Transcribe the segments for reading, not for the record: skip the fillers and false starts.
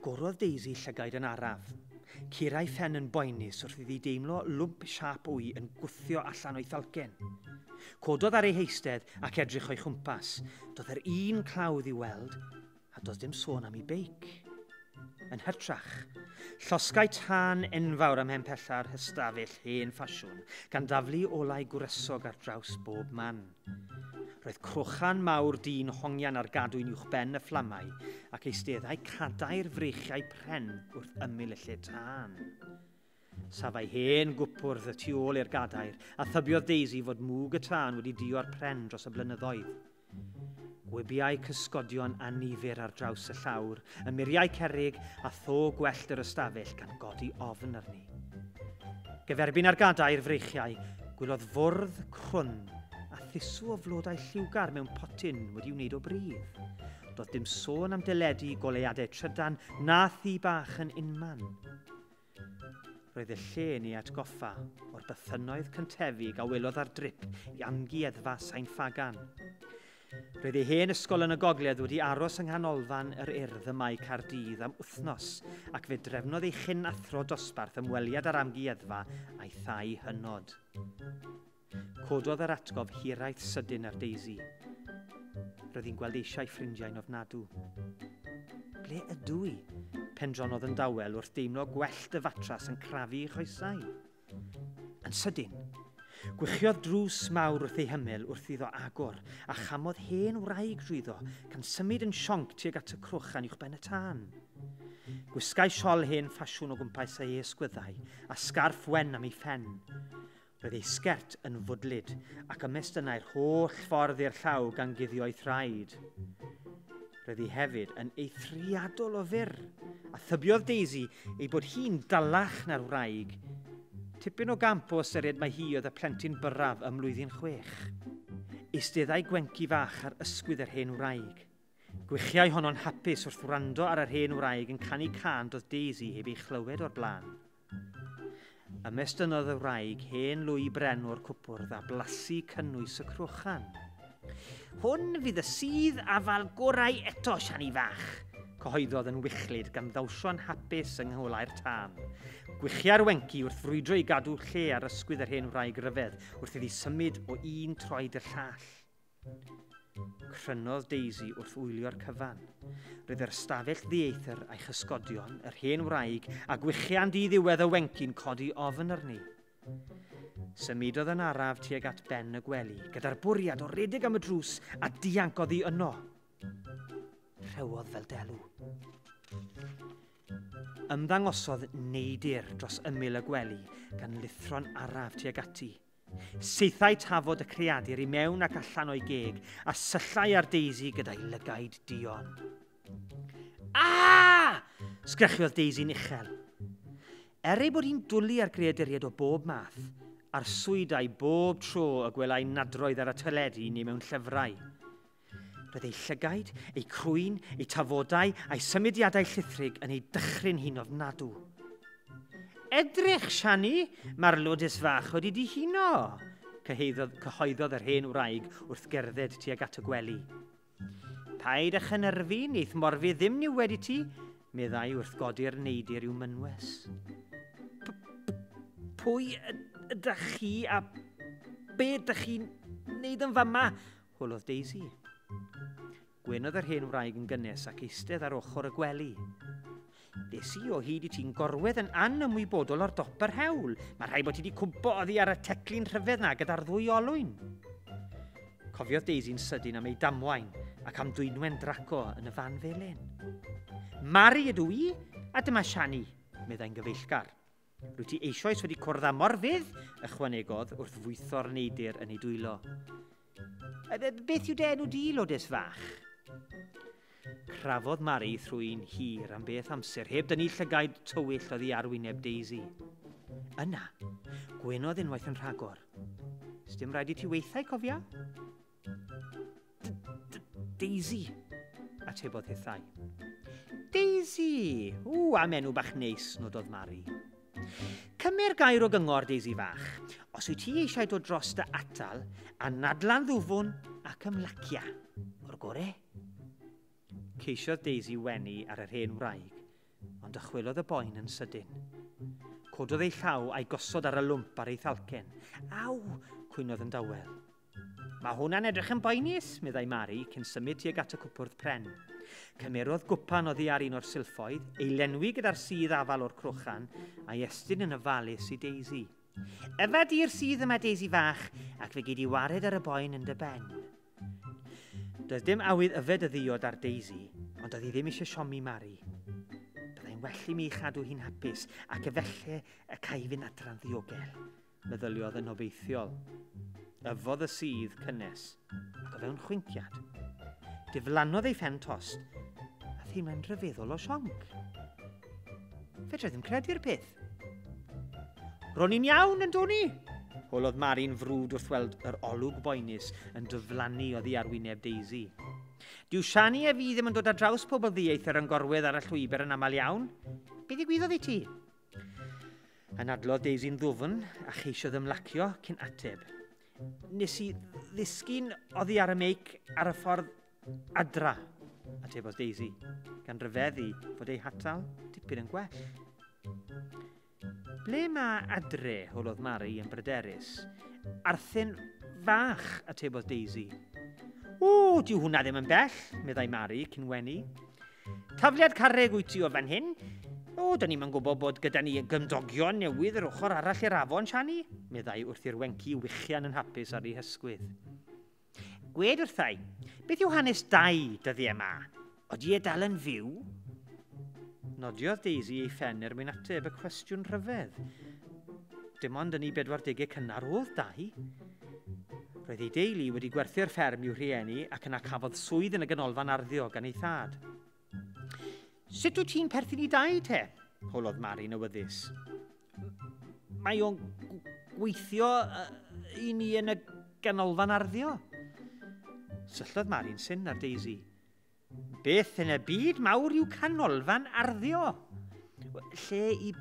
Agorodd Daisy llygaid yn araf. Cirau ffen yn boenus wrth iddi deimlo lwmp siap wy yn gwthio allan o'i thalcen. Cododd ar ei heistedd ac edrych o'i chwmpas. Doedd yr un clawdd i weld, a doedd dim sôn am ei beic. Yn hytrach, llosgau tân enfawr am hempella'r hystafell hen ffasiwn, gan daflu olau gwrysog ar draws bob man. Roedd crochan mawr dyn hongian ar gadwyn uwch ben y fflamau ac eisteddau cadair freichiau pren wrth ymyl y lle tân. Safai hen gwpwrdd y tu ôl i'r gadair a thybiodd Daisy fod mwg y tân wedi dio'r pren dros y blynyddoedd. Gwybiau cysgodion a nifer ar draws y llawr, y muriau cerrig a tho gwellt yr ystafell gan godi ofn arni. Gyferbyn ar gadair freichiau, gwylodd fwrdd crwn a thusw o flodau lliwgar mewn potyn wedi'i wneud o brydd. Doedd dim sôn am dyledu goleuadau trydan na thi bach yn unman. Roedd y lle yn ei atgoffa o'r bythynoedd cyntefig a welodd ar drip i amgueddfa Sain Fagan. Roedd ei hen ysgol yn y gogledd wedi aros yng nghanolfan yr urdd y mae Caerdydd am wythnos ac fe drefnodd ei chyn athro dosbarth ymweliad ar amgueddfa a'i thai hynod. Cododd yr atgof hiraeth sydyn ar Daisy. Roedd hi'n gweld eisiau ffrindiau'n ofnadw. Ble ydw i? Pendronodd yn dawel wrth deimlo gwellt y fatras yn crafu ei choesau. Yn sydyn, gwychiodd drws mawr wrth ei hymyl wrth iddo agor a chamodd hen wraig drwyddo gan symud yn sionc tuag at y crwchan uwch ben y tân. Gwisgau siol hen ffasiwn o gwmpas ei esgwyddau a sgarff wen am ei ffen. Roedd ei sgert yn fwdlyd ac ymest yna'r holl ffordd i'r llaw gan guddio'i thraed. Roedd hi hefyd yn eithriadol o fyr a thybiodd Daisy ei bod hi'n dalach na'r wraig. Tipyn o gamp o ystyried mae hi oedd y plentyn byrraf ym mlwyddyn 6. Eisteddai gwenci fach ar ysgwydd yr hen wraig. Gwychiau honno'n hapus wrth wrando ar yr hen wraig yn canu can doedd Daisy heb ei chlywed o'r blaen. Ymestynnodd y wraig hen lwy brenw'r cwpwrdd a blasu cynnwys y crwchan. Hwn fydd y sydd afal gorau eto, Siani fach, cyhoeddodd yn wychlyd gan ddawsio'n hapus yng ngholau'r tân. Gwychia'r wenci wrth frwydro i gadw lle ar ysgwydd yr hen wraig ryfedd wrth iddi symud o un troed y llall. Crynodd Daisy wrth wylio'r cyfan. Roedd yr ystafell ddieithr a'i chysgodion, yr hen wraig, a gwychian di-ddiwedd y wenci'n codi ofn arni. Symudodd yn araf tuag at ben y gwely, gyda'r bwriad o redeg am y drws a dianc oddi yno. Rhewodd fel delw. Ymddangosodd neidyr dros ymyl y gwely gan lithro'n araf tuag ati. Seithau tafod y creadur i mewn ac allan o'i geg a syllai ar Daisy gyda'i lygaid dion. A! Sgrechiodd Daisy'n uchel. Ei bod hi'n dwlu ar greaduriad o bob math, arswydau bob tro y gwelai nadroedd ar y teledu neu mewn llyfrau. Roedd ei llygaid, ei crwyn, ei tafodau a'i symudiadau llithrig yn ei dychryn hi'n ofnadw. Edrych, Siani, mae'r lodys fach wedi dihuno, cyhoeddodd yr hen wraig wrth gerdded tuag at y gwely. Paid â chynyrfu, neith morfi ddim niw wedi ti, meddai wrth godi'r neidyr i'w mynwes. Pwy ydych chi a be ydych chi'n neud yn fama? Hwlodd Daisy. Gwenodd yr hen wraig yn gynnes ac eistedd ar ochr y gwely. Des i o hyd i ti'n gorwedd yn anymwybodol o'r dopper hewl. Mae rhaid bod ti wedi cwmpo oddi ar y teclyn rhyfedd na gyda'r ddwy olwyn. Cofiodd Daisy'n sydyn am ei damwain ac am dwynwen draco yn y fan felyn. Mari ydw i a dyma Siani, meddai'n gyfeillgar. Rwy ti eisoes wedi cwrdd â morfydd, ychwanegodd wrth fwytho'r neidyr yn ei dwylo. Beth yw denw di, lodys fach? Crafodd Mari thrwy'n hir am beth amser, heb dynnu llygaid tywyll oedd hi ar wyneb Daisy. Yna, gwenodd unwaith yn rhagor. Sdim rhaid i ti weithau, cofia? Daisy, atebodd hithau. Daisy! Am enw bach neis, nododd Mari. Cymer gair o gyngor, Daisy fach. Os wyt ti eisiau dod dros dy atal, a nadlan ddwfwn ac ymlacia. O'r gore? Ceisiodd Daisy wenu ar yr hen wraig, ond dychwelodd y boen yn sydyn. Cododd ei llaw a'i gosod ar y lwmp ar ei thalcen. Aw, cwynodd yn dawel. Mae hwnna'n edrych yn boenus, meddai Mari, cyn symud tuag at y cwpwrdd pren. Cymerodd gwpan oddi ar un o'r silffoedd, ei lenwi gyda'r sydd afal o'r crochan, a'i estyn yn ofalus i Daisy. Yfa di'r sydd yma, Daisy fach, ac fe gyd i wared ar y boen yn dy ben. Doedd dim awydd yfed y ddiod ar Daisy, ond oedd hi ddim eisiau siomi Mari. Byddai'n well i mi chadw hi'n hapus ac efallai y caifyn adran ddiogel, meddyliodd yn obeithiol. Yfodd y sydd cynnes, ac o fewn chwintiad. Diflannodd ei phen tost, a theimlo'n rhyfeddol o sionc. Fedra ddim credu'r peth. Ro'n i'n iawn yn doni, holodd Mari'n frwd wrth weld yr olwg boenus yn dyflannu oddi ar wyneb Daisy. Dyw Siani a fi ddim yn dod ar draws pobl ddieithr yn gorwedd ar y llwybr yn aml iawn. Be ddigwyddodd i ti? Anadlodd Daisy'n ddwfn a cheisiodd ymlacio cyn ateb. Nes i ddisgyn oddi ar y meic ar y ffordd adra, atebodd Daisy, gan ryfeddu fod ei hatal dipyn yn gwell. Ble mae adre, holodd Mari yn bryderus? Arthyn fach, atebodd Daisy. O, dyw hwnna ddim yn bell, meddai Mari cyn wenu. Tafliad carreg wyt ti o fan hyn? O, dyn ni'n gwybod bod gyda ni gymdogion newydd yr ochr arall i'r afon, Siani, meddai wrth i'r wenci wychian yn hapus ar ei hysgwydd. Gwed wrthai, beth yw hanes dau dyddi yma? Odi e dal yn fyw? Nodiodd Daisy ei phen mwyn ateb y cwestiwn rhyfedd. Dim ond yn ei 40 cynnar oedd dau. Roedd ei deulu wedi gwerthu'r fferm i'w rhieni ac yna cafodd swydd yn y ganolfan arddio gan ei thad. Sut wyt ti'n perthyn i dau te? Holodd Mari newyddus. Mae o'n gweithio i ni yn y ganolfan arddio. Syllodd Mari'n syn ar Daisy. Beth yn y byd mawr yw canolfan arddio? Lle i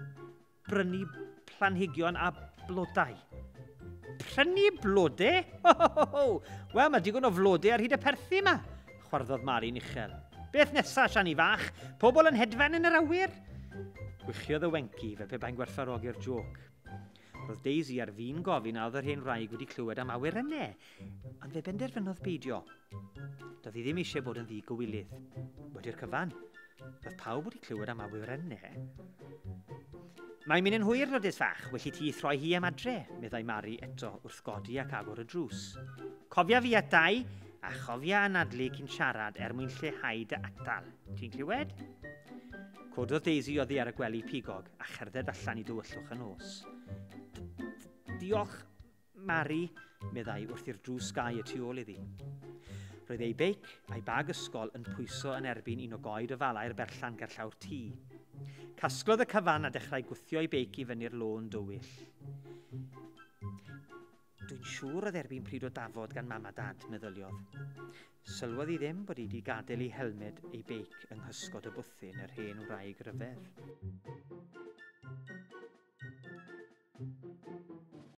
brynu planhigion a blodau. Prynu blodau? Wel, mae digon o flodau ar hyd y perthi yma, chwarddodd Mari'n uchel. Beth nesaf, Siani fach? Pobl yn hedfan yn yr awyr? Gwychiodd y wenci fe pe bain gwerthfawrogi'r joc. Roedd Daisy ar fin gofyn a oedd yr hen wraig wedi clywed am awyrennau, ond fe benderfynodd beidio. Doedd hi ddim eisiau bod yn ddigywilydd. Wedi'r cyfan, roedd pawb wedi clywed am awyrennau. Mae'n mynd yn hwyr, Lodys fach, welly ti throi hi am adre, meddai Mari eto wrth godi ac agor y drws. Cofia fi at dau, a chofia anadlu cyn siarad mwyn lleihau dy atal. Ti'n clywed? Cododd Daisy oddi ar y gwely pigog a cherdded allan i dywyllwch y nos. Diolch, Mari, meddai wrth i'r drws gau y tu ôl iddi. Roedd ei beic a'i bag ysgol yn pwyso yn erbyn un o goed o falau'r berllan ger llawr tŷ. Casglodd y cyfan a dechrau gwthio ei beic i fyny'r lôn dywyll. Dwi'n siŵr oedd erbyn pryd o dafod gan mam a dad, meddyliodd. Sylwodd hi ddim bod hi wedi gadael ei helmed ei beic yng nghysgod y bwthyn yr hen wraig ryfedd.